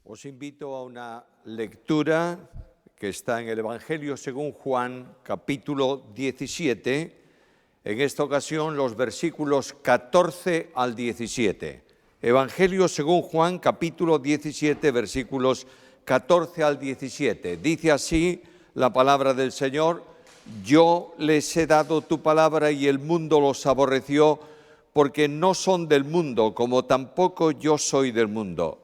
Os invito a una lectura que está en el Evangelio según Juan, capítulo 17, en esta ocasión los versículos 14 al 17. Evangelio según Juan, capítulo 17, versículos 14 al 17. Dice así la palabra del Señor: yo les he dado tu palabra y el mundo los aborreció, porque no son del mundo, como tampoco yo soy del mundo.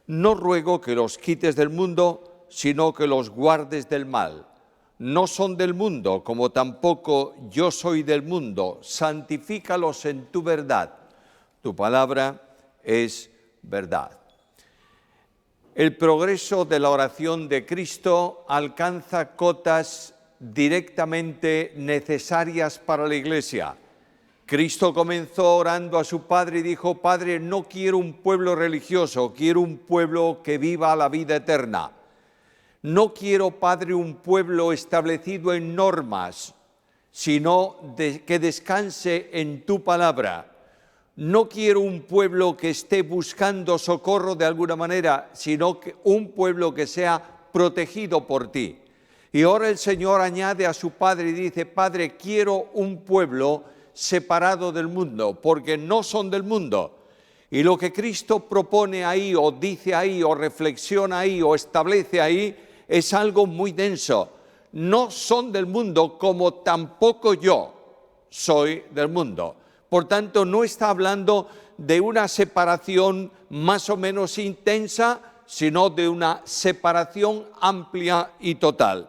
No ruego que los quites del mundo, sino que los guardes del mal. No son del mundo, como tampoco yo soy del mundo. Santifícalos en tu verdad. Tu palabra es verdad. El progreso de la oración de Cristo alcanza cotas directamente necesarias para la Iglesia. Cristo comenzó orando a su Padre y dijo: Padre, no quiero un pueblo religioso, quiero un pueblo que viva la vida eterna. No quiero, Padre, un pueblo establecido en normas, sino que descanse en tu palabra. No quiero un pueblo que esté buscando socorro de alguna manera, sino que un pueblo que sea protegido por ti. Y ahora el Señor añade a su Padre y dice: Padre, quiero un pueblo separado del mundo, porque no son del mundo. Y lo que Cristo propone ahí, o dice ahí, o reflexiona ahí, o establece ahí, es algo muy denso. No son del mundo, como tampoco yo soy del mundo. Por tanto, no está hablando de una separación más o menos intensa, sino de una separación amplia y total.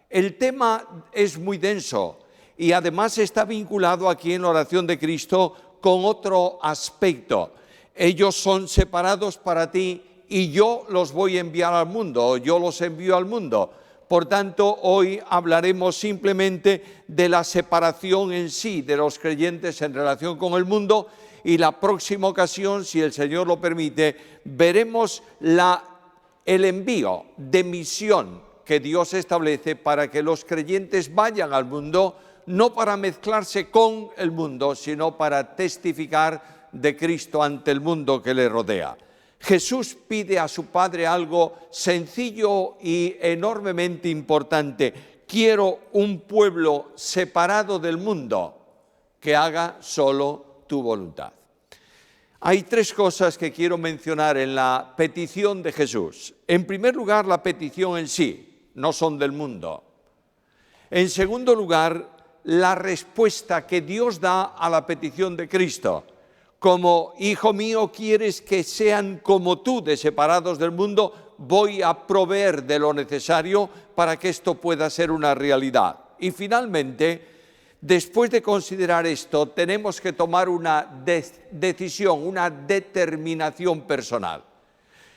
El tema es muy denso y además está vinculado aquí en la oración de Cristo con otro aspecto. Ellos son separados para ti y yo los voy a enviar al mundo, o yo los envío al mundo. Por tanto, hoy hablaremos simplemente de la separación en sí de los creyentes en relación con el mundo, y la próxima ocasión, si el Señor lo permite, veremos el envío de misión que Dios establece para que los creyentes vayan al mundo, no para mezclarse con el mundo, sino para testificar de Cristo ante el mundo que le rodea. Jesús pide a su Padre algo sencillo y enormemente importante: quiero un pueblo separado del mundo que haga solo tu voluntad. Hay tres cosas que quiero mencionar en la petición de Jesús. En primer lugar, la petición en sí: no son del mundo. En segundo lugar, la respuesta que Dios da a la petición de Cristo. Como hijo mío quieres que sean como tú, de separados del mundo, voy a proveer de lo necesario para que esto pueda ser una realidad. Y finalmente, después de considerar esto, tenemos que tomar una decisión, una determinación personal.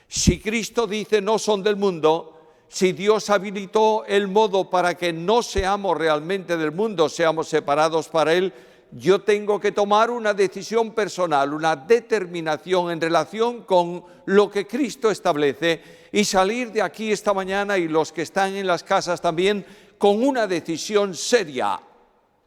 Si Cristo dice no son del mundo, si Dios habilitó el modo para que no seamos realmente del mundo, seamos separados para Él, yo tengo que tomar una decisión personal, una determinación en relación con lo que Cristo establece, y salir de aquí esta mañana, y los que están en las casas también, con una decisión seria: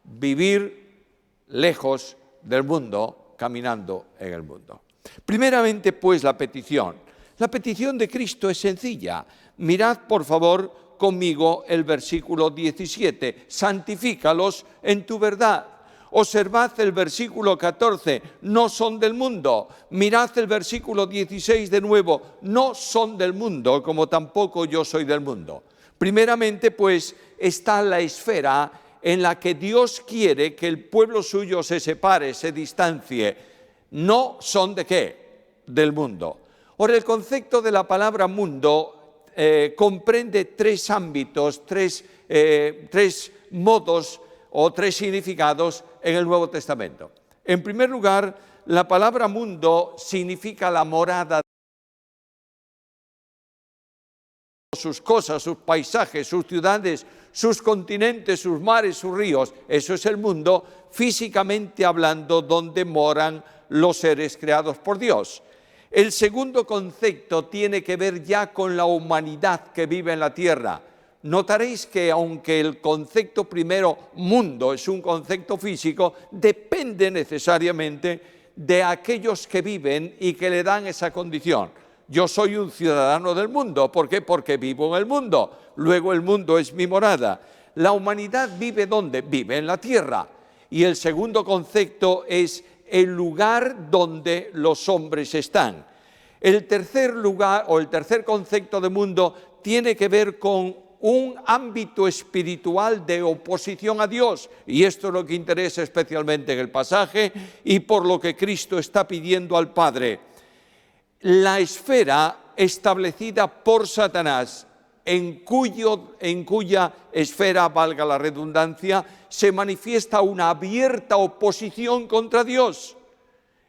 vivir lejos del mundo, caminando en el mundo. Primeramente, pues, la petición. La petición de Cristo es sencilla. Mirad, por favor, conmigo el versículo 17. Santifícalos en tu verdad. Observad el versículo 14, no son del mundo. Mirad el versículo 16 de nuevo, no son del mundo, como tampoco yo soy del mundo. Primeramente, pues, está la esfera en la que Dios quiere que el pueblo suyo se separe, se distancie. No son ¿de qué? Del mundo. Ahora, el concepto de la palabra mundo comprende tres ámbitos, tres modos o tres significados en el Nuevo Testamento. En primer lugar, la palabra mundo significa la morada, sus cosas, sus paisajes, sus ciudades, sus continentes, sus mares, sus ríos. Eso es el mundo, físicamente hablando, donde moran los seres creados por Dios. El segundo concepto tiene que ver ya con la humanidad que vive en la tierra. Notaréis que aunque el concepto primero, mundo, es un concepto físico, depende necesariamente de aquellos que viven y que le dan esa condición. Yo soy un ciudadano del mundo. ¿Por qué? Porque vivo en el mundo. Luego el mundo es mi morada. La humanidad vive ¿dónde? Vive en la tierra. Y el segundo concepto es el lugar donde los hombres están. El tercer lugar o el tercer concepto de mundo tiene que ver con un ámbito espiritual de oposición a Dios, y esto es lo que interesa especialmente en el pasaje y por lo que Cristo está pidiendo al Padre. La esfera establecida por Satanás, en cuya esfera, valga la redundancia, se manifiesta una abierta oposición contra Dios.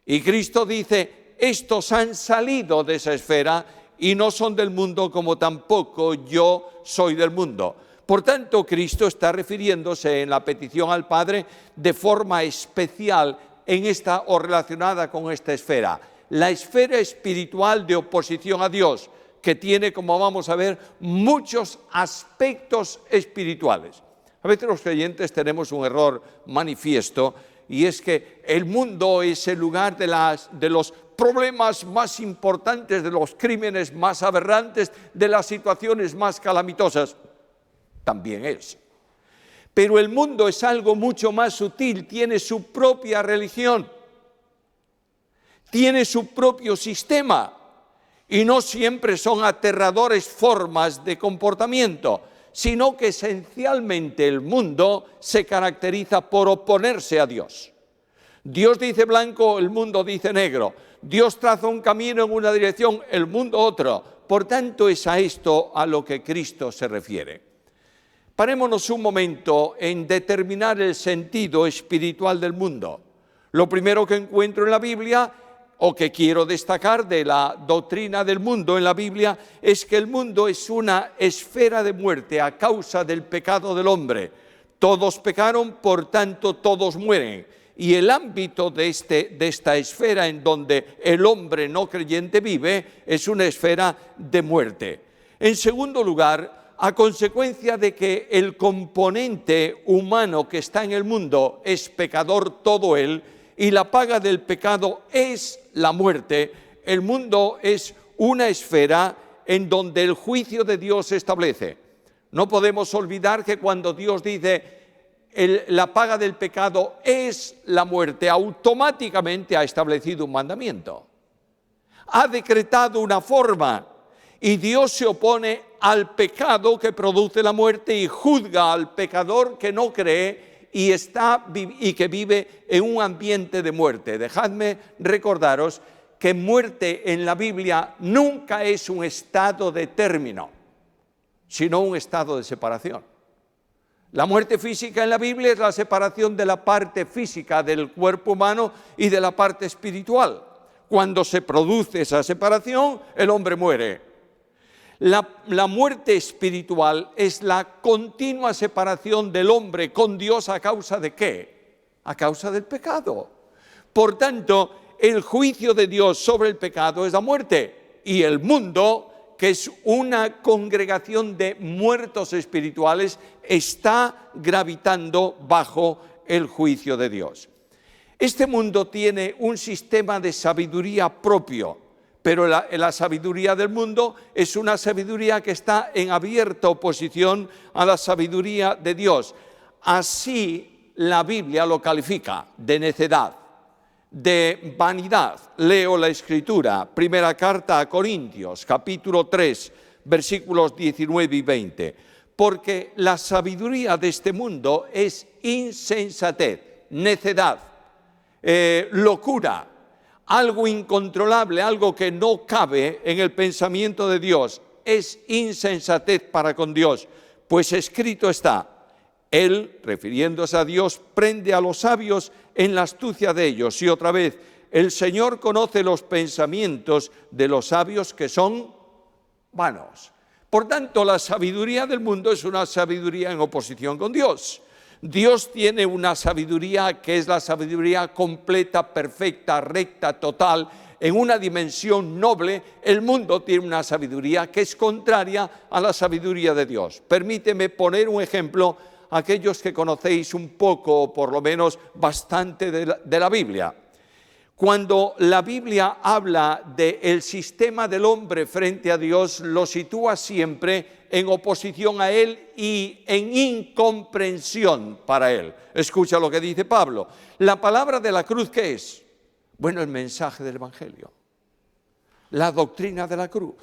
Y Cristo dice, estos han salido de esa esfera y no son del mundo, como tampoco yo soy del mundo. Por tanto, Cristo está refiriéndose en la petición al Padre de forma especial en esta o relacionada con esta esfera. La esfera espiritual de oposición a Dios, que tiene, como vamos a ver, muchos aspectos espirituales. A veces los creyentes tenemos un error manifiesto, y es que el mundo es el lugar de los problemas más importantes, de los crímenes más aberrantes, de las situaciones más calamitosas. También es. Pero el mundo es algo mucho más sutil, tiene su propia religión, tiene su propio sistema, y no siempre son aterradores formas de comportamiento, sino que esencialmente el mundo se caracteriza por oponerse a Dios. Dios dice blanco, el mundo dice negro. Dios traza un camino en una dirección, el mundo otro. Por tanto, es a esto a lo que Cristo se refiere. Parémonos un momento en determinar el sentido espiritual del mundo. Lo primero que encuentro en la Biblia, o que quiero destacar de la doctrina del mundo en la Biblia, es que el mundo es una esfera de muerte a causa del pecado del hombre. Todos pecaron, por tanto todos mueren. Y el ámbito de esta esfera en donde el hombre no creyente vive es una esfera de muerte. En segundo lugar, a consecuencia de que el componente humano que está en el mundo es pecador todo él, y la paga del pecado es la muerte, el mundo es una esfera en donde el juicio de Dios se establece. No podemos olvidar que cuando Dios dice la paga del pecado es la muerte, automáticamente ha establecido un mandamiento. Ha decretado una forma, y Dios se opone al pecado que produce la muerte y juzga al pecador que no cree y que vive en un ambiente de muerte. Dejadme recordaros que muerte en la Biblia nunca es un estado de término, sino un estado de separación. La muerte física en la Biblia es la separación de la parte física del cuerpo humano y de la parte espiritual. Cuando se produce esa separación, el hombre muere. La muerte espiritual es la continua separación del hombre con Dios. ¿A causa de qué? A causa del pecado. Por tanto, el juicio de Dios sobre el pecado es la muerte, y el mundo, que es una congregación de muertos espirituales, está gravitando bajo el juicio de Dios. Este mundo tiene un sistema de sabiduría propio, pero la sabiduría del mundo es una sabiduría que está en abierta oposición a la sabiduría de Dios. Así la Biblia lo califica de necedad, de vanidad. Leo la Escritura, primera carta a Corintios, capítulo 3, versículos 19 y 20. Porque la sabiduría de este mundo es insensatez, necedad, locura, algo incontrolable, algo que no cabe en el pensamiento de Dios. Es insensatez para con Dios, pues escrito está: Él, refiriéndose a Dios, prende a los sabios en la astucia de ellos. Y otra vez, el Señor conoce los pensamientos de los sabios, que son vanos. Por tanto, la sabiduría del mundo es una sabiduría en oposición con Dios. Dios tiene una sabiduría que es la sabiduría completa, perfecta, recta, total, en una dimensión noble. El mundo tiene una sabiduría que es contraria a la sabiduría de Dios. Permíteme poner un ejemplo a aquellos que conocéis un poco, o por lo menos bastante, de la Biblia. Cuando la Biblia habla del sistema del hombre frente a Dios, lo sitúa siempre en oposición a Él y en incomprensión para Él. Escucha lo que dice Pablo. La palabra de la cruz, ¿qué es? Bueno, el mensaje del Evangelio, la doctrina de la cruz.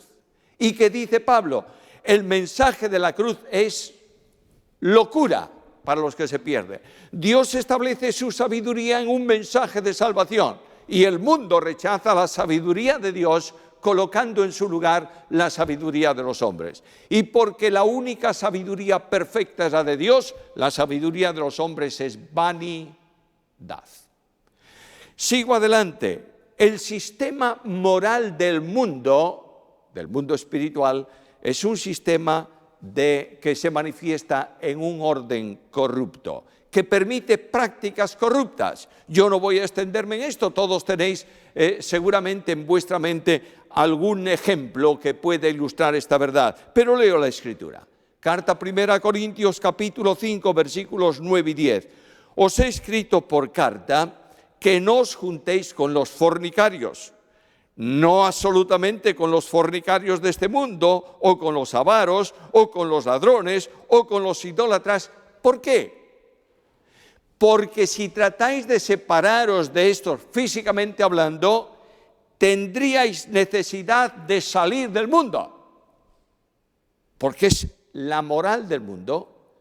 ¿Y qué dice Pablo? El mensaje de la cruz es locura para los que se pierden. Dios establece su sabiduría en un mensaje de salvación y el mundo rechaza la sabiduría de Dios colocando en su lugar la sabiduría de los hombres. Y porque la única sabiduría perfecta es la de Dios, la sabiduría de los hombres es vanidad. Sigo adelante. El sistema moral del mundo espiritual, es un sistema que se manifiesta en un orden corrupto, que permite prácticas corruptas. Yo no voy a extenderme en esto, todos tenéis seguramente en vuestra mente algún ejemplo que pueda ilustrar esta verdad, pero leo la Escritura. Carta 1 Corintios capítulo 5 versículos 9 y 10. Os he escrito por carta que no os juntéis con los fornicarios, no absolutamente con los fornicarios de este mundo, o con los avaros, o con los ladrones, o con los idólatras. ¿Por qué? Porque si tratáis de separaros de estos físicamente hablando, tendríais necesidad de salir del mundo. Porque es la moral del mundo,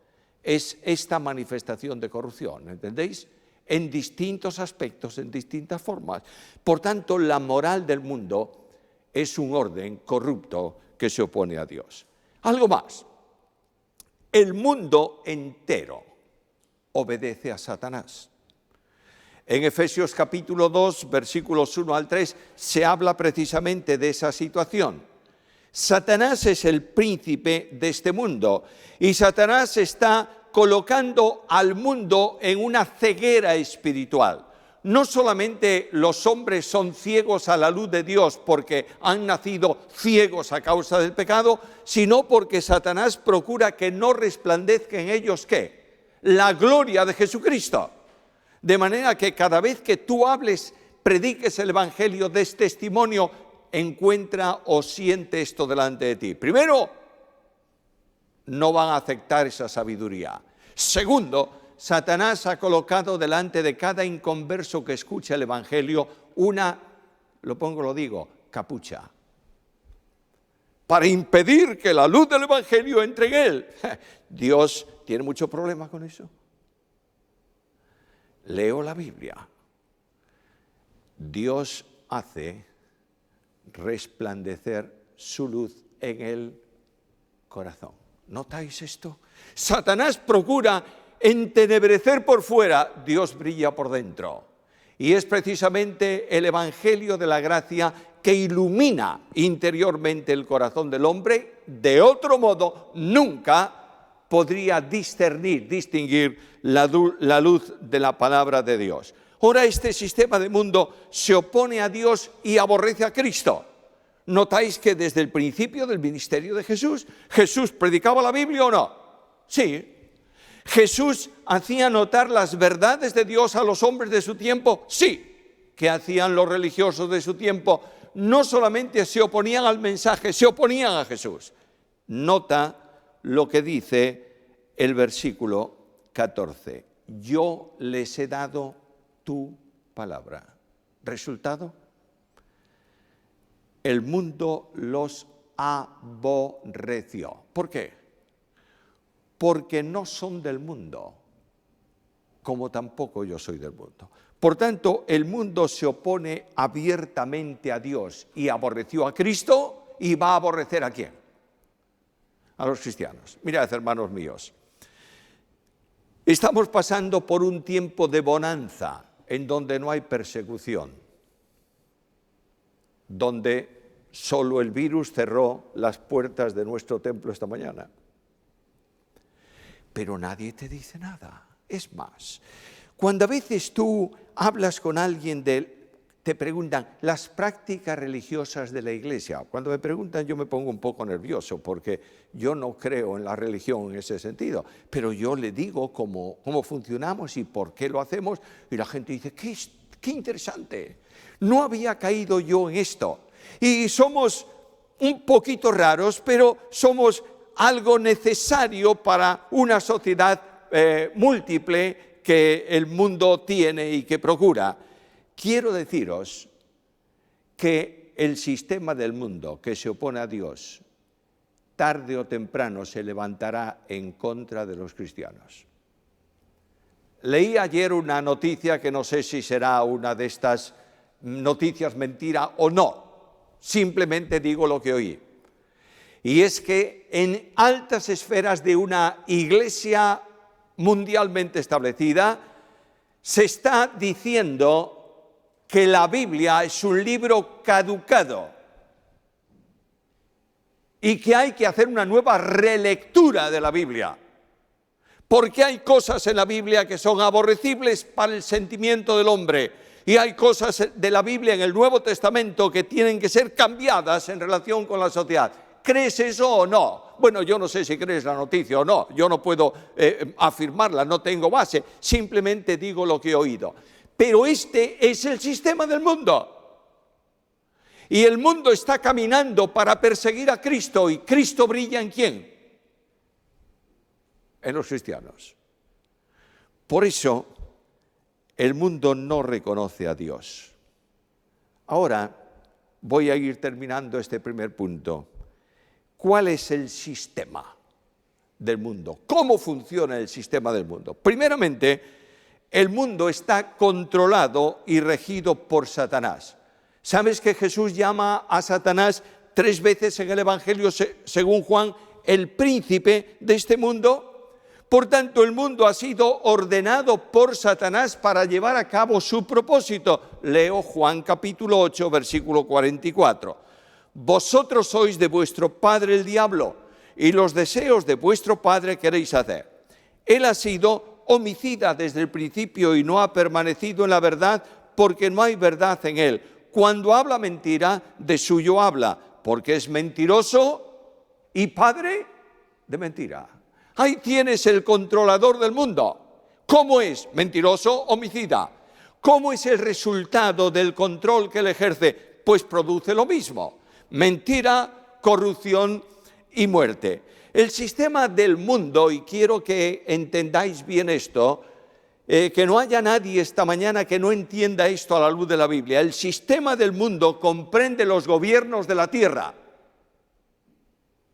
es esta manifestación de corrupción, ¿entendéis? En distintos aspectos, en distintas formas. Por tanto, la moral del mundo es un orden corrupto que se opone a Dios. Algo más. El mundo entero obedece a Satanás. En Efesios capítulo 2, versículos 1 al 3, se habla precisamente de esa situación. Satanás es el príncipe de este mundo y Satanás está colocando al mundo en una ceguera espiritual. No solamente los hombres son ciegos a la luz de Dios porque han nacido ciegos a causa del pecado, sino porque Satanás procura que no resplandezca en ellos, ¿qué? La gloria de Jesucristo. De manera que cada vez que tú hables, prediques el Evangelio, des testimonio, encuentra o siente esto delante de ti. Primero, no van a aceptar esa sabiduría. Segundo, Satanás ha colocado delante de cada inconverso que escucha el Evangelio una, lo digo, capucha, para impedir que la luz del Evangelio entre en él. Dios tiene mucho problema con eso. Leo la Biblia. Dios hace resplandecer su luz en el corazón. ¿Notáis esto? Satanás procura entenebrecer por fuera, Dios brilla por dentro. Y es precisamente el Evangelio de la gracia que ilumina interiormente el corazón del hombre. De otro modo, nunca podría distinguir la luz de la palabra de Dios. Ahora este sistema de mundo se opone a Dios y aborrece a Cristo. ¿Notáis que desde el principio del ministerio de Jesús predicaba la Biblia o no? Sí. ¿Jesús hacía notar las verdades de Dios a los hombres de su tiempo? Sí. ¿Qué hacían los religiosos de su tiempo? No solamente se oponían al mensaje, se oponían a Jesús. Nota lo que dice el versículo 14. Yo les he dado tu palabra. ¿Resultado? El mundo los aborreció. ¿Por qué? Porque no son del mundo, como tampoco yo soy del mundo. Por tanto, el mundo se opone abiertamente a Dios y aborreció a Cristo, y va a aborrecer ¿a quién? A los cristianos. Mirad, hermanos míos, estamos pasando por un tiempo de bonanza en donde no hay persecución, donde solo el virus cerró las puertas de nuestro templo esta mañana. Pero nadie te dice nada. Es más, cuando a veces tú hablas con alguien te preguntan las prácticas religiosas de la iglesia. Cuando me preguntan yo me pongo un poco nervioso porque yo no creo en la religión en ese sentido, pero yo le digo cómo funcionamos y por qué lo hacemos y la gente dice, ¿qué qué interesante. No había caído yo en esto. Y somos un poquito raros, pero somos algo necesario para una sociedad múltiple que el mundo tiene y que procura. Quiero deciros que el sistema del mundo que se opone a Dios, tarde o temprano se levantará en contra de los cristianos. Leí ayer una noticia que no sé si será una de estas noticias mentira o no. Simplemente digo lo que oí. Y es que en altas esferas de una iglesia mundialmente establecida se está diciendo que la Biblia es un libro caducado y que hay que hacer una nueva relectura de la Biblia, porque hay cosas en la Biblia que son aborrecibles para el sentimiento del hombre y hay cosas de la Biblia en el Nuevo Testamento que tienen que ser cambiadas en relación con la sociedad. ¿Crees eso o no? Bueno, yo no sé si crees la noticia o no, yo no puedo afirmarla, no tengo base, simplemente digo lo que he oído. Pero este es el sistema del mundo. Y el mundo está caminando para perseguir a Cristo. ¿Y Cristo brilla en quién? En los cristianos. Por eso, el mundo no reconoce a Dios. Ahora, voy a ir terminando este primer punto. ¿Cuál es el sistema del mundo? ¿Cómo funciona el sistema del mundo? Primeramente, el mundo está controlado y regido por Satanás. ¿Sabes que Jesús llama a Satanás 3 veces en el Evangelio, según Juan, el príncipe de este mundo? Por tanto, el mundo ha sido ordenado por Satanás para llevar a cabo su propósito. Leo Juan capítulo 8, versículo 44. Vosotros sois de vuestro padre el diablo, y los deseos de vuestro padre queréis hacer. Él ha sido homicida desde el principio y no ha permanecido en la verdad porque no hay verdad en él. Cuando habla mentira, de suyo habla, porque es mentiroso y padre de mentira. Ahí tienes el controlador del mundo. ¿Cómo es? Mentiroso, homicida. ¿Cómo es el resultado del control que él ejerce? Pues produce lo mismo: mentira, corrupción y muerte. El sistema del mundo, y quiero que entendáis bien esto, que no haya nadie esta mañana que no entienda esto a la luz de la Biblia. El sistema del mundo comprende los gobiernos de la tierra.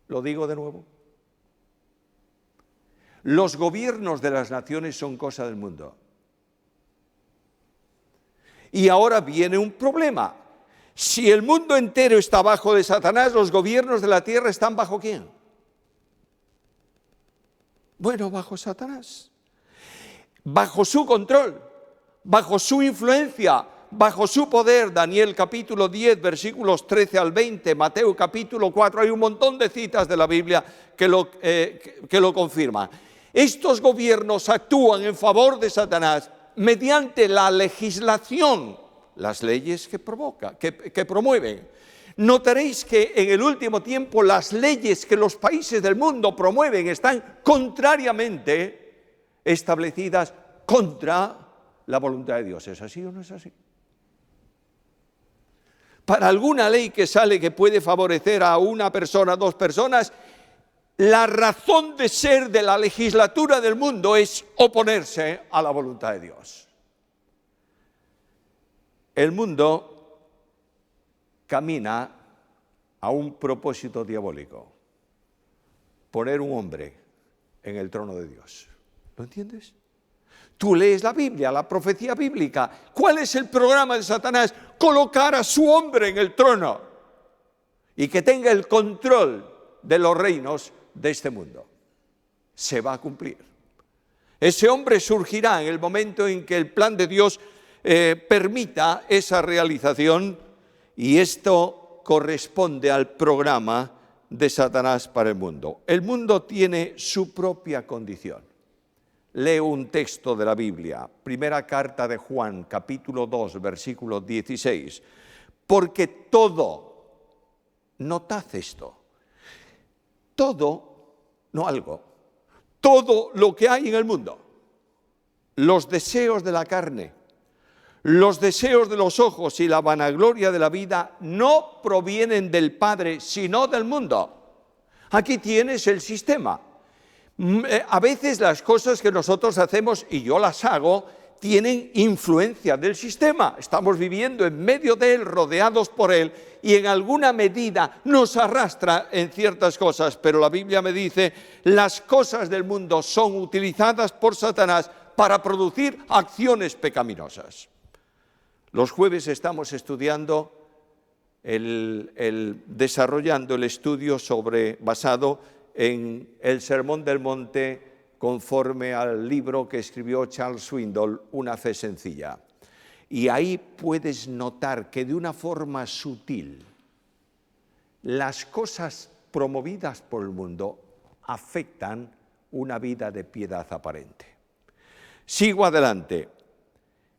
Lo digo de nuevo. Los gobiernos de las naciones son cosa del mundo. Y ahora viene un problema. Si el mundo entero está bajo de Satanás, ¿los gobiernos de la tierra están bajo quién? Bueno, bajo Satanás, bajo su control, bajo su influencia, bajo su poder. Daniel capítulo 10, versículos 13 al 20, Mateo capítulo 4, hay un montón de citas de la Biblia que lo confirman. Estos gobiernos actúan en favor de Satanás mediante la legislación, las leyes que promueven. Notaréis que en el último tiempo las leyes que los países del mundo promueven están contrariamente establecidas contra la voluntad de Dios. ¿Es así o no es así? Para alguna ley que sale que puede favorecer a una persona, 2 personas, la razón de ser de la legislatura del mundo es oponerse a la voluntad de Dios. El mundo camina a un propósito diabólico: poner un hombre en el trono de Dios. ¿Lo entiendes? Tú lees la Biblia, la profecía bíblica. ¿Cuál es el programa de Satanás? Colocar a su hombre en el trono y que tenga el control de los reinos de este mundo. Se va a cumplir. Ese hombre surgirá en el momento en que el plan de Dios permita esa realización. Y esto corresponde al programa de Satanás para el mundo. El mundo tiene su propia condición. Leo un texto de la Biblia, primera carta de Juan, capítulo 2, versículo 16. Porque todo, notad esto, todo, no algo, todo lo que hay en el mundo, los deseos de la carne, Los deseos de los ojos y la vanagloria de la vida no provienen del Padre, sino del mundo. Aquí tienes el sistema. A veces las cosas que nosotros hacemos, y yo las hago, tienen influencia del sistema. Estamos viviendo en medio de él, rodeados por él, y en alguna medida nos arrastra en ciertas cosas. Pero la Biblia me dice, las cosas del mundo son utilizadas por Satanás para producir acciones pecaminosas. Los jueves estamos estudiando, desarrollando el estudio basado en el Sermón del Monte, conforme al libro que escribió Charles Swindoll, Una fe sencilla. Y ahí puedes notar que de una forma sutil, las cosas promovidas por el mundo afectan una vida de piedad aparente. Sigo adelante.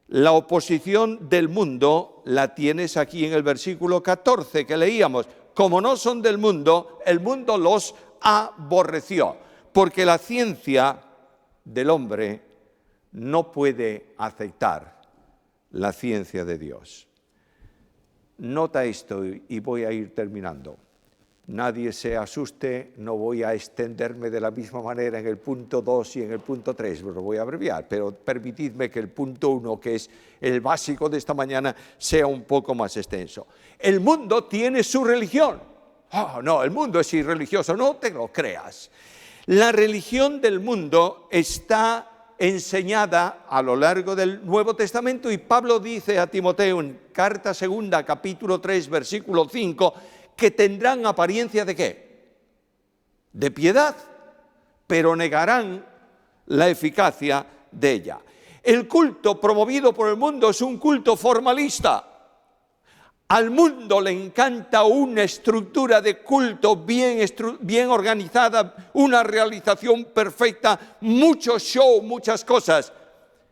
La oposición del mundo la tienes aquí en el versículo 14 que leíamos. Como no son del mundo, el mundo los aborreció, porque la ciencia del hombre no puede aceptar la ciencia de Dios. Nota esto y voy a ir terminando. Nadie se asuste, no voy a extenderme de la misma manera en el punto 2 y en el punto 3, lo voy a abreviar, pero permitidme que el punto 1, que es el básico de esta mañana, sea un poco más extenso. El mundo tiene su religión. No, el mundo es irreligioso, no te lo creas. La religión del mundo está enseñada a lo largo del Nuevo Testamento y Pablo dice a Timoteo en carta segunda, capítulo 3, versículo 5, que tendrán apariencia ¿de qué? De piedad, pero negarán la eficacia de ella. El culto promovido por el mundo es un culto formalista. Al mundo le encanta una estructura de culto bien organizada, una realización perfecta, mucho show, muchas cosas.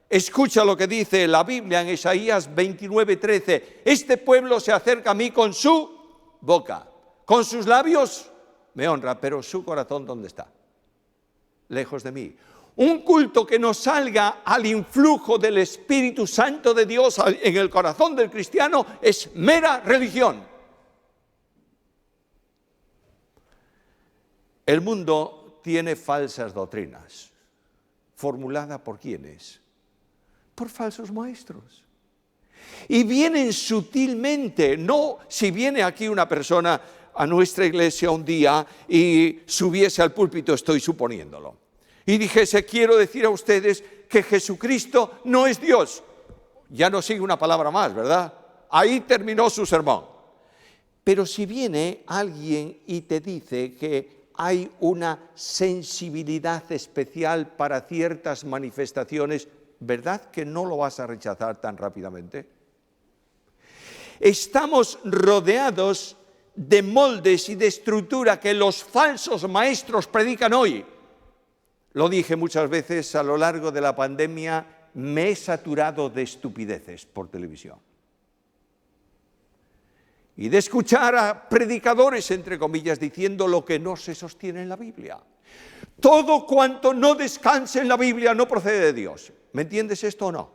Escucha lo que dice la Biblia en Isaías 29:13. Este pueblo se acerca a mí con su boca, con sus labios me honra, pero su corazón ¿dónde está? Lejos de mí. Un culto que no salga al influjo del Espíritu Santo de Dios en el corazón del cristiano es mera religión. El mundo tiene falsas doctrinas. ¿Formulada por quiénes? Por falsos maestros. Y vienen sutilmente, no si viene aquí una persona a nuestra iglesia un día y subiese al púlpito, estoy suponiéndolo, y dijese, quiero decir a ustedes que Jesucristo no es Dios. Ya no sigue una palabra más, ¿verdad? Ahí terminó su sermón. Pero si viene alguien y te dice que hay una sensibilidad especial para ciertas manifestaciones, ¿verdad que no lo vas a rechazar tan rápidamente? Estamos rodeados de moldes y de estructura que los falsos maestros predican hoy. Lo dije muchas veces a lo largo de la pandemia, me he saturado de estupideces por televisión. Y de escuchar a predicadores, entre comillas, diciendo lo que no se sostiene en la Biblia. Todo cuanto no descanse en la Biblia no procede de Dios. ¿Me entiendes esto o no?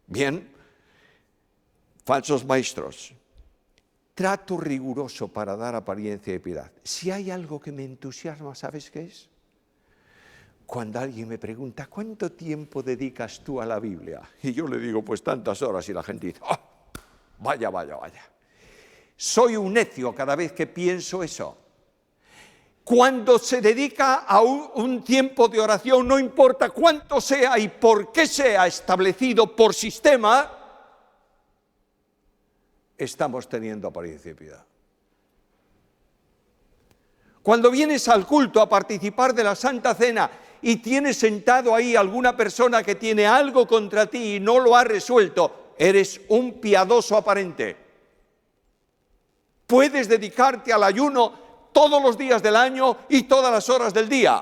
Bien, falsos maestros. Trato riguroso para dar apariencia de piedad. Si hay algo que me entusiasma, ¿sabes qué es? Cuando alguien me pregunta, ¿cuánto tiempo dedicas tú a la Biblia? Y yo le digo, pues tantas horas, y la gente dice, ¡oh, vaya! Soy un necio cada vez que pienso eso. Cuando se dedica a un tiempo de oración, no importa cuánto sea y por qué sea establecido por sistema, estamos teniendo apariencia de piedad. Cuando vienes al culto a participar de la Santa Cena y tienes sentado ahí alguna persona que tiene algo contra ti y no lo ha resuelto, eres un piadoso aparente. Puedes dedicarte al ayuno todos los días del año y todas las horas del día.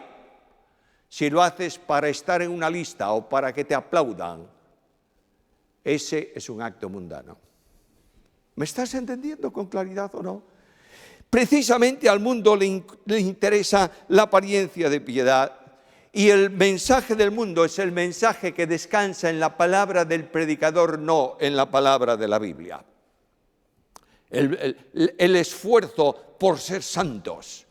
Si lo haces para estar en una lista o para que te aplaudan, ese es un acto mundano. ¿Me estás entendiendo con claridad o no? Precisamente al mundo le interesa la apariencia de piedad Y el mensaje del mundo es el mensaje que descansa en la palabra del predicador, no en la palabra de la Biblia. El esfuerzo por ser santos.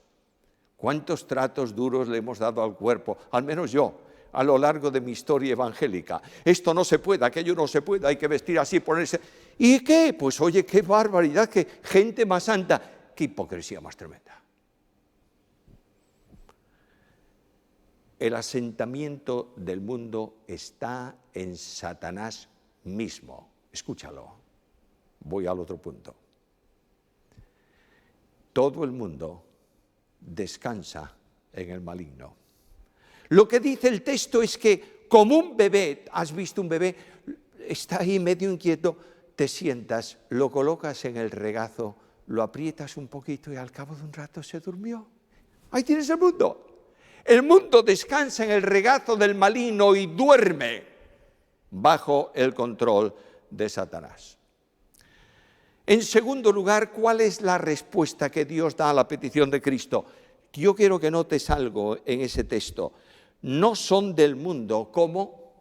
¿Cuántos tratos duros le hemos dado al cuerpo? Al menos yo, a lo largo de mi historia evangélica. Esto no se puede, aquello no se puede, hay que vestir así, ponerse... ¿Y qué? Pues oye, qué barbaridad, qué gente más santa, qué hipocresía más tremenda. El asentamiento del mundo está en Satanás mismo. Escúchalo. Voy al otro punto. Todo el mundo descansa en el maligno. Lo que dice el texto es que como un bebé, ¿has visto un bebé? Está ahí medio inquieto, te sientas, lo colocas en el regazo, lo aprietas un poquito y al cabo de un rato se durmió. Ahí tienes el mundo. El mundo descansa en el regazo del maligno y duerme bajo el control de Satanás. En segundo lugar, ¿cuál es la respuesta que Dios da a la petición de Cristo? Yo quiero que notes algo en ese texto. No son del mundo como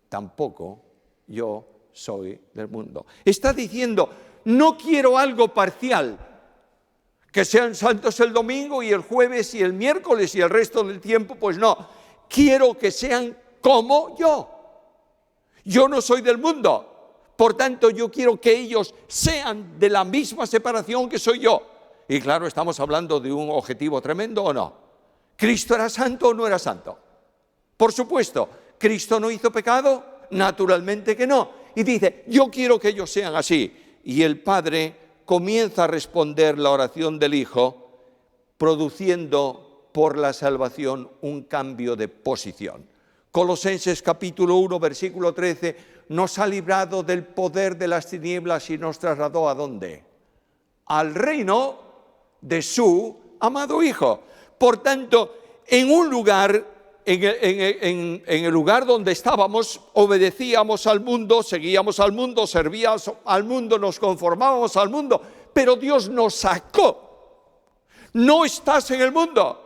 tampoco yo soy del mundo. Está diciendo, no quiero algo parcial. Que sean santos el domingo y el jueves y el miércoles y el resto del tiempo, pues no. Quiero que sean como yo. Yo no soy del mundo. Por tanto, yo quiero que ellos sean de la misma separación que soy yo. Y claro, estamos hablando de un objetivo tremendo, ¿o no? ¿Cristo era santo o no era santo? Por supuesto. ¿Cristo no hizo pecado? Naturalmente que no. Y dice, yo quiero que ellos sean así. Y el Padre comienza a responder la oración del Hijo, produciendo por la salvación un cambio de posición. Colosenses capítulo 1, versículo 13, nos ha librado del poder de las tinieblas y nos trasladó ¿a dónde? Al reino de su amado Hijo. Por tanto, en un lugar, en el lugar donde estábamos, obedecíamos al mundo, seguíamos al mundo, servíamos al mundo, nos conformábamos al mundo, pero Dios nos sacó. No estás en el mundo.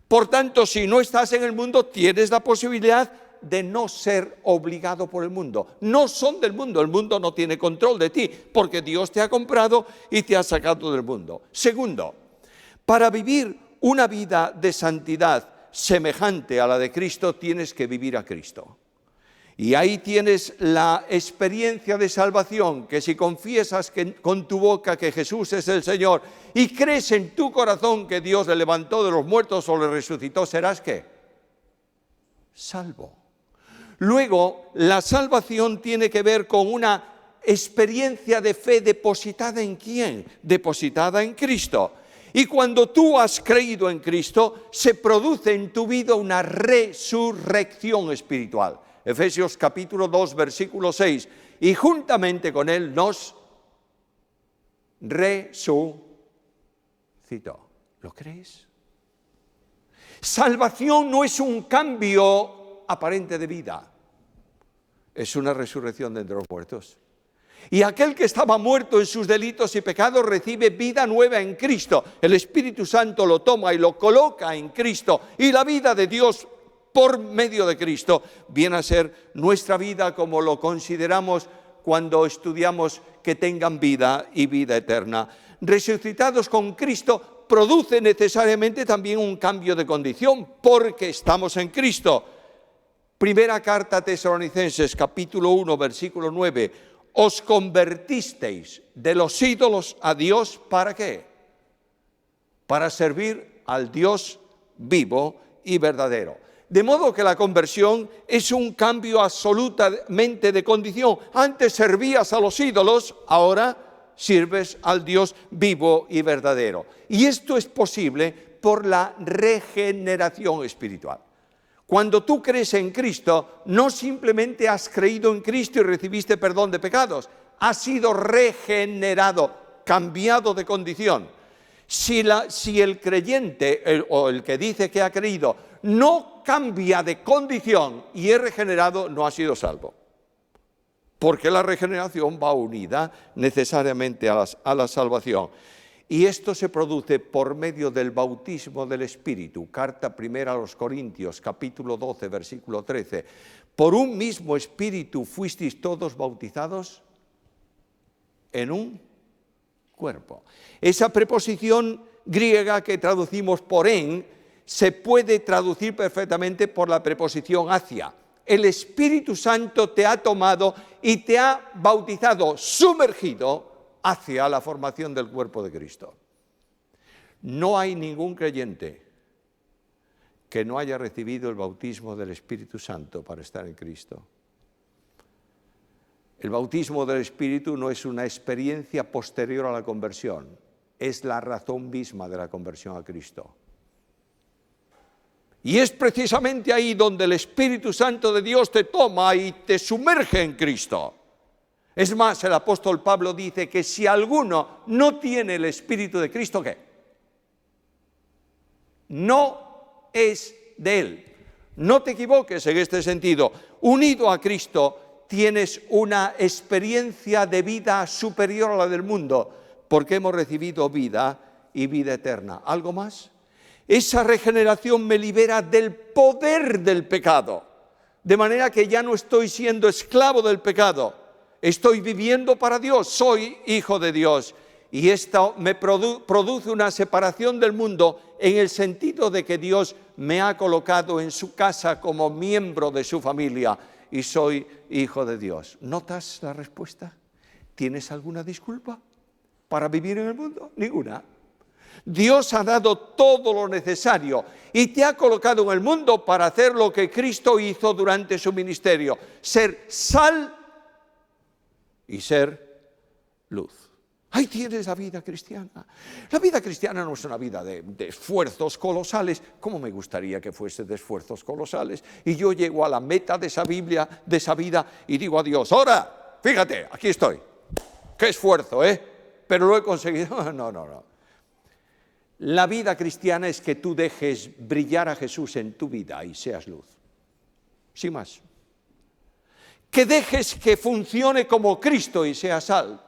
Por tanto, si no estás en el mundo, tienes la posibilidad de no ser obligado por el mundo. No son del mundo, el mundo no tiene control de ti, porque Dios te ha comprado y te ha sacado del mundo. Segundo, para vivir una vida de santidad semejante a la de Cristo, tienes que vivir a Cristo. Y ahí tienes la experiencia de salvación, que si confiesas con tu boca que Jesús es el Señor y crees en tu corazón que Dios le levantó de los muertos o le resucitó, serás ¿qué? Salvo. Luego, la salvación tiene que ver con una experiencia de fe depositada ¿en quién? Depositada en Cristo. Y cuando tú has creído en Cristo, se produce en tu vida una resurrección espiritual. Efesios capítulo 2, versículo 6. Y juntamente con Él nos resucitó. ¿Lo crees? Salvación no es un cambio aparente de vida. Es una resurrección de entre los muertos. Y aquel que estaba muerto en sus delitos y pecados recibe vida nueva en Cristo. El Espíritu Santo lo toma y lo coloca en Cristo. Y la vida de Dios por medio de Cristo viene a ser nuestra vida como lo consideramos cuando estudiamos que tengan vida y vida eterna. Resucitados con Cristo produce necesariamente también un cambio de condición porque estamos en Cristo. Primera carta a Tesalonicenses capítulo 1 versículo 9. Os convertisteis de los ídolos a Dios, ¿para qué? Para servir al Dios vivo y verdadero. De modo que la conversión es un cambio absolutamente de condición. Antes servías a los ídolos, ahora sirves al Dios vivo y verdadero. Y esto es posible por la regeneración espiritual. Cuando tú crees en Cristo, no simplemente has creído en Cristo y recibiste perdón de pecados, has sido regenerado, cambiado de condición. Si el creyente o el que dice que ha creído no cambia de condición y es regenerado, no ha sido salvo. Porque la regeneración va unida necesariamente a la salvación. Y esto se produce por medio del bautismo del Espíritu. Carta primera a los Corintios, capítulo 12, versículo 13. Por un mismo Espíritu fuisteis todos bautizados en un cuerpo. Esa preposición griega que traducimos por en, se puede traducir perfectamente por la preposición hacia. El Espíritu Santo te ha tomado y te ha bautizado, sumergido hacia la formación del cuerpo de Cristo. No hay ningún creyente que no haya recibido el bautismo del Espíritu Santo para estar en Cristo. El bautismo del Espíritu no es una experiencia posterior a la conversión, es la razón misma de la conversión a Cristo. Y es precisamente ahí donde el Espíritu Santo de Dios te toma y te sumerge en Cristo. Es más, el apóstol Pablo dice que si alguno no tiene el Espíritu de Cristo, ¿qué? No es de Él. No te equivoques en este sentido. Unido a Cristo tienes una experiencia de vida superior a la del mundo, porque hemos recibido vida y vida eterna. ¿Algo más? Esa regeneración me libera del poder del pecado, de manera que ya no estoy siendo esclavo del pecado. Estoy viviendo para Dios, soy hijo de Dios. Y esto me produce una separación del mundo en el sentido de que Dios me ha colocado en su casa como miembro de su familia y soy hijo de Dios. ¿Notas la respuesta? ¿Tienes alguna disculpa para vivir en el mundo? Ninguna. Dios ha dado todo lo necesario y te ha colocado en el mundo para hacer lo que Cristo hizo durante su ministerio, ser sal y ser luz. Ahí tienes la vida cristiana. La vida cristiana no es una vida de esfuerzos colosales. ¿Cómo me gustaría que fuese de esfuerzos colosales? Y yo llego a la meta de esa Biblia, de esa vida, y digo a Dios, ahora, fíjate, aquí estoy. Qué esfuerzo, ¿eh? Pero lo he conseguido. No. La vida cristiana es que tú dejes brillar a Jesús en tu vida y seas luz. Sin más. Que dejes que funcione como Cristo y sea sal,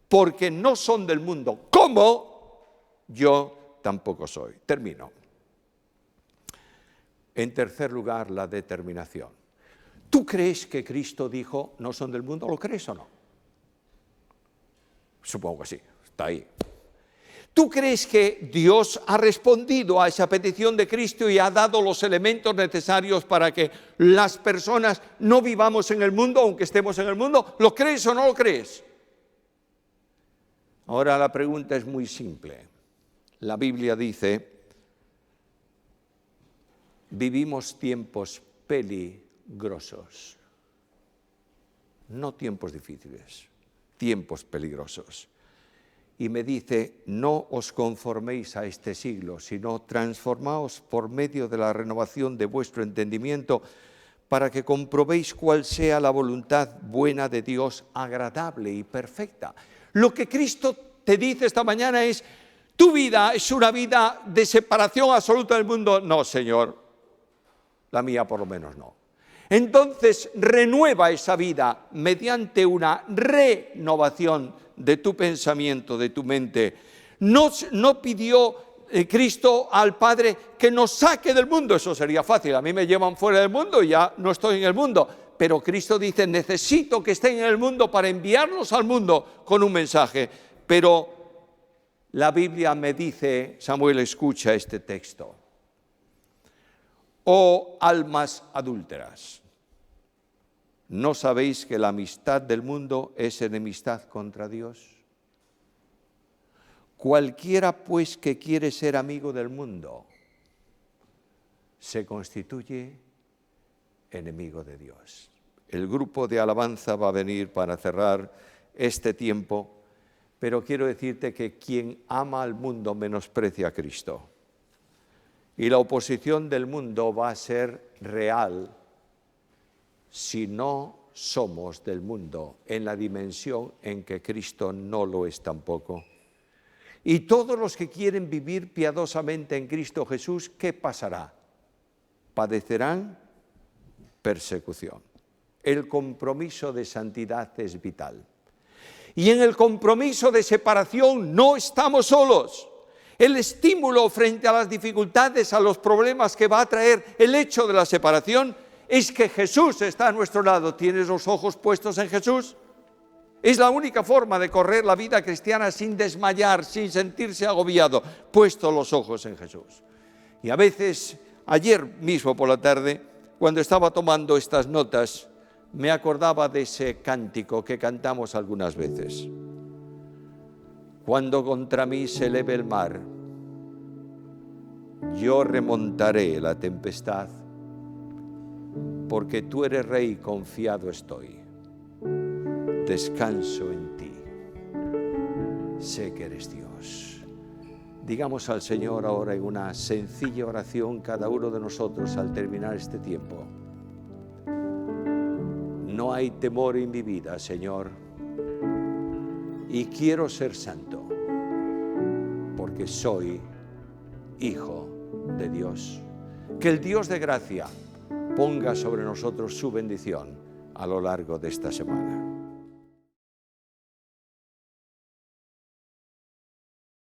porque no son del mundo, como yo tampoco soy. Termino. En tercer lugar, la determinación. ¿Tú crees que Cristo dijo, no son del mundo? ¿Lo crees o no? Supongo que sí, está ahí. ¿Tú crees que Dios ha respondido a esa petición de Cristo y ha dado los elementos necesarios para que las personas no vivamos en el mundo, aunque estemos en el mundo? ¿Lo crees o no lo crees? Ahora la pregunta es muy simple. La Biblia dice, vivimos tiempos peligrosos. No tiempos difíciles, tiempos peligrosos. Y me dice, no os conforméis a este siglo, sino transformaos por medio de la renovación de vuestro entendimiento para que comprobéis cuál sea la voluntad buena de Dios, agradable y perfecta. Lo que Cristo te dice esta mañana es, ¿tu vida es una vida de separación absoluta del mundo? No, Señor, la mía por lo menos no. Entonces renueva esa vida mediante una renovación de tu pensamiento, de tu mente. No pidió Cristo al Padre que nos saque del mundo, eso sería fácil, a mí me llevan fuera del mundo y ya no estoy en el mundo, pero Cristo dice, necesito que estén en el mundo para enviarlos al mundo con un mensaje, pero la Biblia me dice, Samuel, escucha este texto, oh almas adúlteras, ¿no sabéis que la amistad del mundo es enemistad contra Dios? Cualquiera, pues, que quiere ser amigo del mundo, se constituye enemigo de Dios. El grupo de alabanza va a venir para cerrar este tiempo, pero quiero decirte que quien ama al mundo menosprecia a Cristo. Y la oposición del mundo va a ser real si no somos del mundo en la dimensión en que Cristo no lo es tampoco. Y todos los que quieren vivir piadosamente en Cristo Jesús, ¿qué pasará? Padecerán persecución. El compromiso de santidad es vital. Y en el compromiso de separación no estamos solos. El estímulo frente a las dificultades, a los problemas que va a traer el hecho de la separación, es que Jesús está a nuestro lado. ¿Tienes los ojos puestos en Jesús? Es la única forma de correr la vida cristiana sin desmayar, sin sentirse agobiado, puesto los ojos en Jesús. Y a veces, ayer mismo por la tarde, cuando estaba tomando estas notas, me acordaba de ese cántico que cantamos algunas veces. Cuando contra mí se eleve el mar, yo remontaré la tempestad, porque tú eres Rey, confiado estoy. Descanso en ti. Sé que eres Dios. Digamos al Señor ahora en una sencilla oración cada uno de nosotros al terminar este tiempo. No hay temor en mi vida, Señor, y quiero ser santo, porque soy hijo de Dios. Que el Dios de gracia ponga sobre nosotros su bendición a lo largo de esta semana.